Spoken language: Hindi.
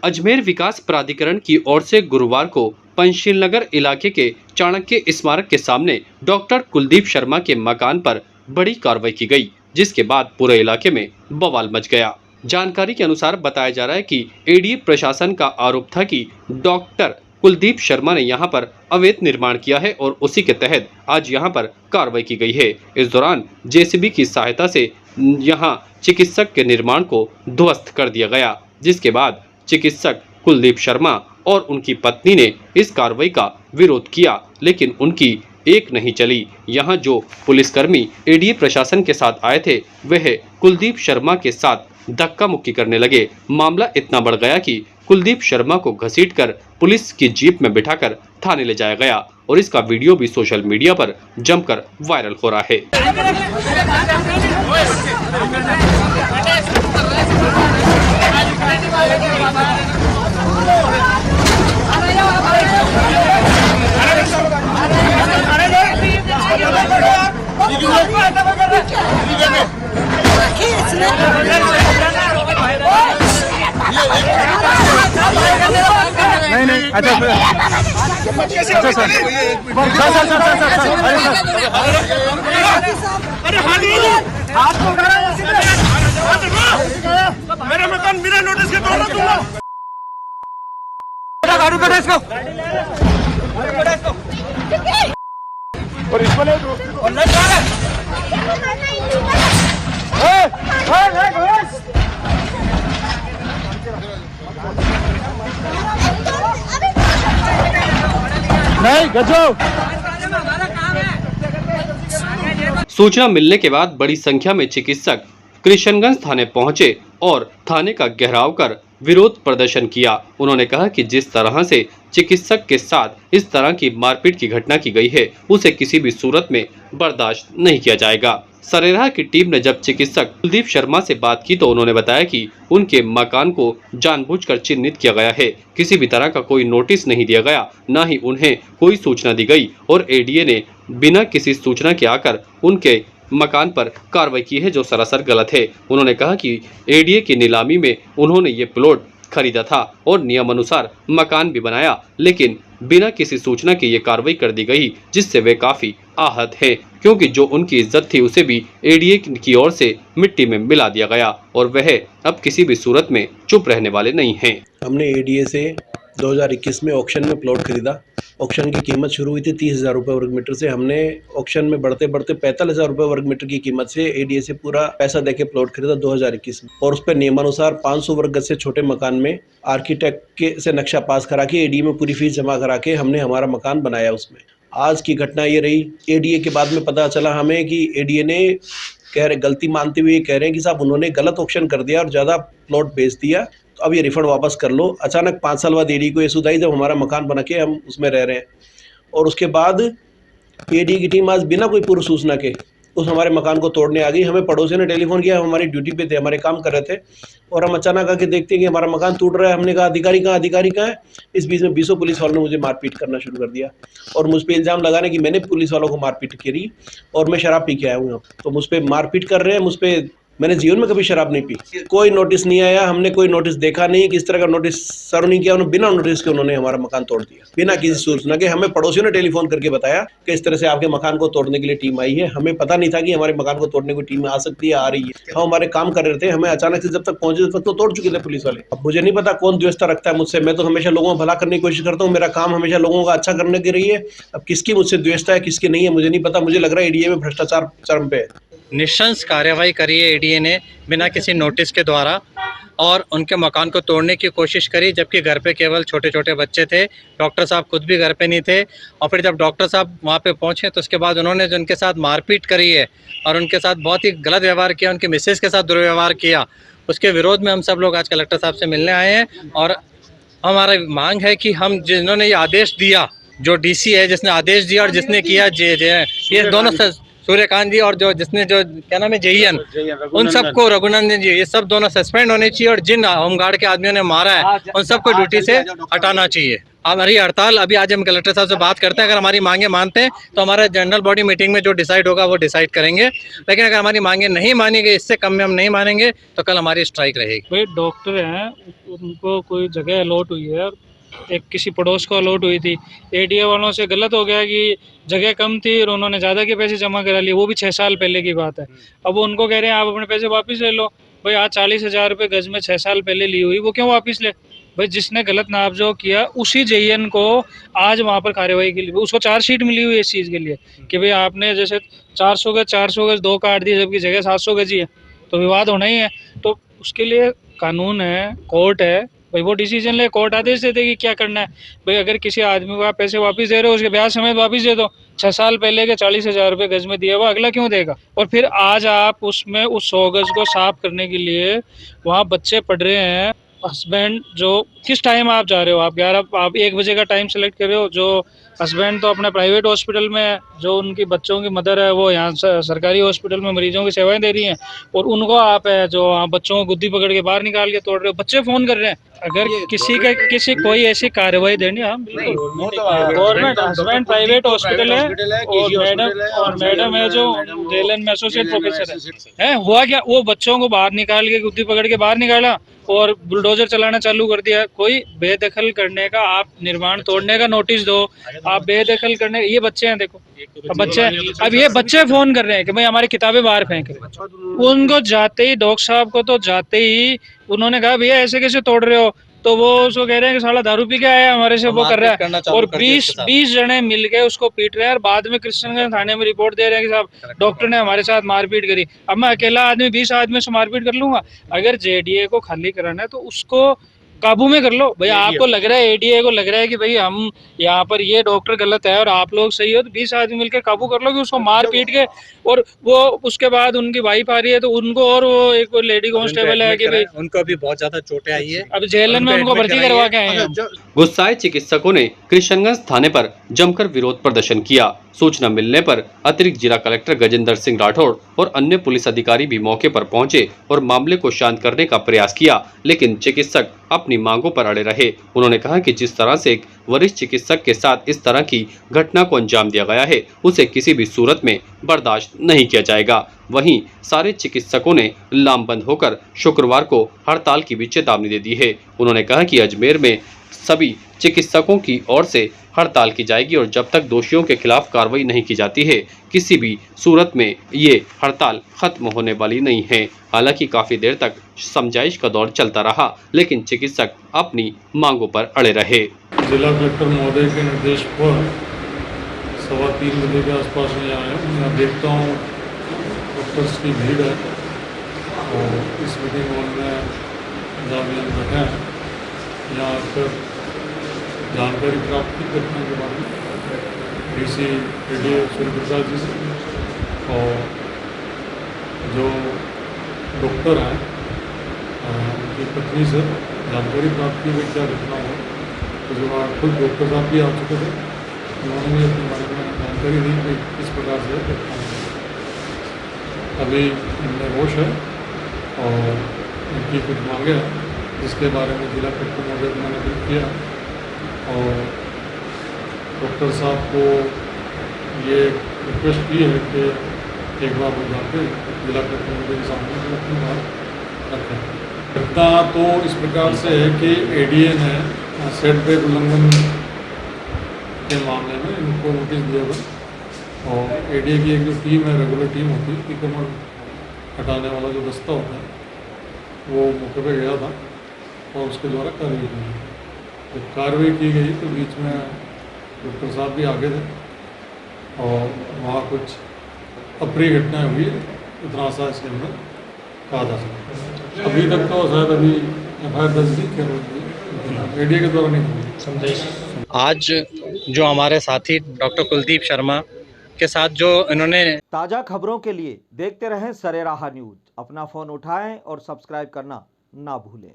अजमेर विकास प्राधिकरण की ओर से गुरुवार को पंचशील नगर इलाके के चाणक्य स्मारक के सामने डॉक्टर कुलदीप शर्मा के मकान पर बड़ी कार्रवाई की गई, जिसके बाद पूरे इलाके में बवाल मच गया। जानकारी के अनुसार बताया जा रहा है कि एडीए प्रशासन का आरोप था कि डॉक्टर कुलदीप शर्मा ने यहां पर अवैध निर्माण किया है और उसी के तहत आज यहां पर कार्रवाई की गई है। इस दौरान जेसीबी की सहायता से यहां चिकित्सक के निर्माण को ध्वस्त कर दिया गया, जिसके बाद चिकित्सक कुलदीप शर्मा और उनकी पत्नी ने इस कार्रवाई का विरोध किया, लेकिन उनकी एक नहीं चली। यहां जो पुलिसकर्मी एडीए प्रशासन के साथ आए थे वह कुलदीप शर्मा के साथ धक्का मुक्की करने लगे। मामला इतना बढ़ गया कि कुलदीप शर्मा को घसीटकर पुलिस की जीप में बिठाकर थाने ले जाया गया और इसका वीडियो भी सोशल मीडिया पर जमकर वायरल हो रहा है। नहीं अच्छा सर मेरा मकान बिना नोटिस के तोड़ दूंगा। गाड़ी को इसको और इसको नहीं गजो। सूचना मिलने के बाद बड़ी संख्या में चिकित्सक कृष्णगंज थाने पहुंचे और थाने का घेराव कर विरोध प्रदर्शन किया। उन्होंने कहा कि जिस तरह से चिकित्सक के साथ इस तरह की मारपीट की घटना की गई है उसे किसी भी सूरत में बर्दाश्त नहीं किया जाएगा। सरेराह की टीम ने जब चिकित्सक कुलदीप शर्मा से बात की तो उन्होंने बताया कि उनके मकान को जानबूझकर चिन्हित किया गया है, किसी भी तरह का कोई नोटिस नहीं दिया गया, न ही उन्हें कोई सूचना दी गई और एडीए ने बिना किसी सूचना के आकर उनके मकान पर कार्रवाई की है, जो सरासर गलत है। उन्होंने कहा कि एडीए की नीलामी में उन्होंने ये प्लॉट खरीदा था और नियमानुसार मकान भी बनाया, लेकिन बिना किसी सूचना के ये कार्रवाई कर दी गई, जिससे वे काफी आहत हैं, क्योंकि जो उनकी इज्जत थी उसे भी एडीए की ओर से मिट्टी में मिला दिया गया और वह अब किसी भी सूरत में चुप रहने वाले नहीं हैं। हमने एडीए से 2021 में ऑक्शन में प्लॉट खरीदा। ऑक्शन की कीमत शुरू हुई थी 30,000 रुपये वर्ग मीटर से। हमने ऑक्शन में बढ़ते बढ़ते 45,000 रुपये वर्ग मीटर की कीमत से एडीए से पूरा पैसा देके प्लॉट खरीदा 2021 में और उस पर नियमानुसार 500 वर्ग गज से छोटे मकान में आर्किटेक्ट के से नक्शा पास करा के एडीए में पूरी फीस जमा करा के हमने हमारा मकान बनाया उसमें। आज की घटना ये रही, एडीए के बाद में पता चला हमें कि एडीए ने गलती मानते हुए कह रहे हैं कि साहब उन्होंने गलत ऑक्शन कर दिया और ज़्यादा प्लॉट बेच दिया, तो अब ये रिफंड वापस कर लो। अचानक 5 साल बाद एडीए को ये सुधाई जब हमारा मकान बना के हम उसमें रह रहे हैं और उसके बाद एडीए की टीम आज बिना कोई पूर्व सूचना के उस हमारे मकान को तोड़ने आ गई। हमें पड़ोसी ने टेलीफोन किया, हम हमारी ड्यूटी पे थे, हमारे काम कर रहे थे और हम अचानक आके देखते हैं कि हमारा मकान टूट रहा है। हमने कहा अधिकारी कहाँ है। इस बीच में 20 पुलिस वालों ने मुझे मारपीट करना शुरू कर दिया और मुझ पर इल्ज़ाम लगाने कि मैंने पुलिस वालों को मारपीट करी और मैं शराब पी के आया हूँ। तो मुझ पर मारपीट कर रहे हैं, मुझ पर मैंने जीवन में कभी शराब नहीं पी। कोई नोटिस नहीं आया, हमने कोई नोटिस देखा नहीं, किस तरह का नोटिस सर्व नहीं किया। उन्होंने बिना नोटिस के उन्होंने हमारा मकान तोड़ दिया, बिना किसी सूचना के। हमें पड़ोसियों ने टेलीफोन करके बताया कि इस तरह से आपके मकान को तोड़ने के लिए टीम आई है। हमें पता नहीं था कि हमारे मकान को तोड़ने की टीम आ सकती है, आ रही है। हम हमारे काम कर रहे थे, हमें अचानक से जब तक पहुंचे तब तक तो तोड़ चुके थे पुलिस वाले। अब मुझे नहीं पता कौन द्वेषता रखता है मुझसे। मैं तो हमेशा लोगों को भला करने की कोशिश करता हूँ, मेरा काम हमेशा लोगों का अच्छा करने की रही है। अब किसकी मुझसे द्वेषता है किसकी नहीं है मुझे नहीं पता। मुझे लग रहा है एडीए में भ्रष्टाचार चरम पे है। निशंस कार्रवाई करी है एडीए ने बिना किसी नोटिस के द्वारा और उनके मकान को तोड़ने की कोशिश करी, जबकि घर पे केवल छोटे छोटे बच्चे थे। डॉक्टर साहब खुद भी घर पे नहीं थे और फिर जब डॉक्टर साहब वहाँ पे पहुँचे तो उसके बाद उन्होंने जो उनके साथ मारपीट करी है और उनके साथ बहुत ही गलत व्यवहार किया, उनके मिसेज के साथ दुर्व्यवहार किया, उसके विरोध में हम सब लोग आज कलेक्टर साहब से मिलने आए हैं। और हमारा मांग है कि हम जिन्होंने ये आदेश दिया, जो डीसी है जिसने आदेश दिया और जिसने किया ये दोनों सूर्यकांत जी और जो जिसने जो क्या नाम है जेईएन, उन सबको रघुनंदन जी, ये सब दोनों सस्पेंड होने चाहिए और जिन होमगार्ड के आदमियों ने मारा है उन सबको ड्यूटी से हटाना चाहिए। हमारी हड़ताल अभी आज हम कलेक्टर साहब से बात करते हैं। अगर हमारी मांगे मानते हैं तो हमारा जनरल बॉडी मीटिंग में जो डिसाइड होगा वो डिसाइड करेंगे, लेकिन अगर हमारी मांगे नहीं मानी गई, इससे कम में हम नहीं मानेंगे, तो कल हमारी स्ट्राइक रहेगी। भाई डॉक्टर हैं, उनको कोई जगह अलॉट हुई है, एक किसी पड़ोस को अलॉट हुई थी, एडीए वालों से गलत हो गया कि जगह कम थी और उन्होंने ज़्यादा के पैसे जमा करा लिए, वो भी 6 साल पहले की बात है। अब वो उनको कह रहे हैं आप अपने पैसे वापस ले लो। भाई आज 40,000 रुपये गज में 6 साल पहले ली हुई, वो क्यों वापस ले? भाई जिसने गलत नापजोक किया उसी जेईएन को आज वहाँ पर कार्रवाई के लिए उसको चार्जशीट मिली हुई है इस चीज़ के लिए कि भाई आपने जैसे 400 गज 2 काट दिए जबकि जगह 700 गज ही है, तो विवाद होना ही है। तो उसके लिए कानून है, कोर्ट है, भाई वो डिसीजन ले, कोर्ट आदेश देते कि क्या करना है। भाई अगर किसी आदमी को आप पैसे वापस दे रहे हो उसके ब्याज समेत वापस दे दो। 6 साल पहले के 40,000 रुपये गज में दिया हुआ अगला क्यों देगा? और फिर आज आप उसमें उस 100 गज को साफ करने के लिए वहाँ बच्चे पढ़ रहे हैं, हस्बैंड जो किस टाइम आप जा रहे हो, आप 1 बजे का टाइम सेलेक्ट कर रहे हो, जो हस्बैंड तो अपने प्राइवेट हॉस्पिटल में है, जो उनकी बच्चों की मदर है वो यहाँ सरकारी हॉस्पिटल में मरीजों की सेवाएं दे रही हैं, और उनको आप है जो बच्चों को गुद्दी पकड़ के बाहर निकाल के तोड़ रहे हो। बच्चे फ़ोन कर रहे हैं। अगर किसी कोई ऐसी कार्रवाई देनी, हाँ बिल्कुल गवर्नमेंट हस्बैंड प्राइवेट हॉस्पिटल है और मैडम है जो जेएलएन में एसोसिएट प्रोफेसर है। हुआ क्या, वो बच्चों को बाहर निकाल के गुद्दी पकड़ के बाहर निकाला और बुलडोजर चलाना चालू कर दिया। कोई बेदखल करने का, आप निर्माण तोड़ने का नोटिस दो, आप बेदखल करने, ये बच्चे हैं देखो, अब ये बच्चे फोन कर रहे हैं कि भाई हमारी किताबें बाहर फेंक रहे। उनको जाते ही डॉक्टर साहब को तो जाते ही उन्होंने कहा भैया ऐसे कैसे तोड़ रहे हो, तो वो उसको कह रहे हैं कि साला दारू पी के आया हमारे से वो कर रहा है, और 20 जने मिलके उसको पीट रहे हैं और बाद में कृष्णगंज थाने में रिपोर्ट दे रहे हैं कि साहब डॉक्टर ने हमारे साथ मारपीट करी। अब मैं अकेला आदमी 20 आदमी से मारपीट कर लूंगा? अगर जेडीए को खाली कराना है तो उसको काबू में कर लो। भाई आपको लग रहा है, एडीए को लग रहा है कि भाई हम यहाँ पर ये डॉक्टर गलत है और आप लोग सही हो, तो 20 आदमी मिलकर काबू कर लो कि उसको मार पीट के, और वो उसके बाद उनकी वाइफ आ रही है तो उनको, और वो एक लेडी कांस्टेबल है कि भाई उनको भी बहुत ज्यादा चोटें आई है, अब जेएलएन में उनको भर्ती करवा के आए हैं। गुस्साए चिकित्सकों ने कृष्णगंज थाने पर जमकर विरोध प्रदर्शन किया। सूचना मिलने पर अतिरिक्त जिला कलेक्टर गजेंद्र सिंह राठौड़ और अन्य पुलिस अधिकारी भी मौके पर पहुंचे और मामले को शांत करने का प्रयास किया, लेकिन चिकित्सक अपनी मांगों पर अड़े रहे। उन्होंने कहा कि जिस तरह से एक वरिष्ठ चिकित्सक के साथ इस तरह की घटना को अंजाम दिया गया है उसे किसी भी सूरत में बर्दाश्त नहीं किया जाएगा। वहीं सारे चिकित्सकों ने लामबंद होकर शुक्रवार को हड़ताल की भी चेतावनी दे दी है। उन्होंने कहा कि अजमेर में सभी चिकित्सकों की ओर से हड़ताल की जाएगी और जब तक दोषियों के खिलाफ कार्रवाई नहीं की जाती है किसी भी सूरत में ये हड़ताल खत्म होने वाली नहीं है। हालांकि काफी देर तक समझाइश का दौर चलता रहा, लेकिन चिकित्सक अपनी मांगों पर अड़े रहे। जिला कलेक्टर महोदय के निर्देश पर 3:15 बजे के आसपास में आया हूँ। मैं देखता हूँ डॉक्टर्स की भीड़ है और इस मीटिंग हॉल में जामियान बैठे हैं। यहाँ आकर जानकारी प्राप्त की घटना के बारे में डीसी एडीए सूर्य प्रसाद जी से, और जो डॉक्टर हैं उनकी पत्नी से जानकारी प्राप्त की क्या घटना हो। तो जो खुद डॉक्टर साहब भी आ चुके थे, उन्होंने भी अपने बारे में जानकारी दी कि किस प्रकार से घटना है। अभी इनमें होश है और उनकी कुछ मांगे हैं जिसके बारे में जिला कलेक्टर महोदय को मैंने ब्रीफ किया, और डॉक्टर साहब को ये रिक्वेस्ट की है कि एक बार वो जाके जिला कलेक्टर महोदय के सामने अपनी बात रखें। घटना तो इस प्रकार से है कि एडीए ने सेटबैक उल्लंघन के मामले में इनको नोटिस दिया था, और एडीए की एक जो टीम है, रेगुलर टीम होती है, अतिक्रमण हटाने वाला जो दस्ता होता है, वो मौके पर गया था और उसके द्वारा कार्रवाई की गई। जब कार्रवाई की गई तो बीच में डॉक्टर साहब भी आगे थे और वहाँ कुछ अप्रिय घटनाएँ हुई, इतना सा इसके अंदर कहा जा सकता। अभी तक तो शायद अभी FIR दर्ज नहीं किया, एडीए के द्वारा नहीं हुई। आज जो हमारे साथी डॉक्टर कुलदीप शर्मा के साथ जो इन्होंने ताज़ा खबरों के लिए देखते रहें सरेराह न्यूज़। अपना फ़ोन उठाएं और सब्सक्राइब करना ना भूलें।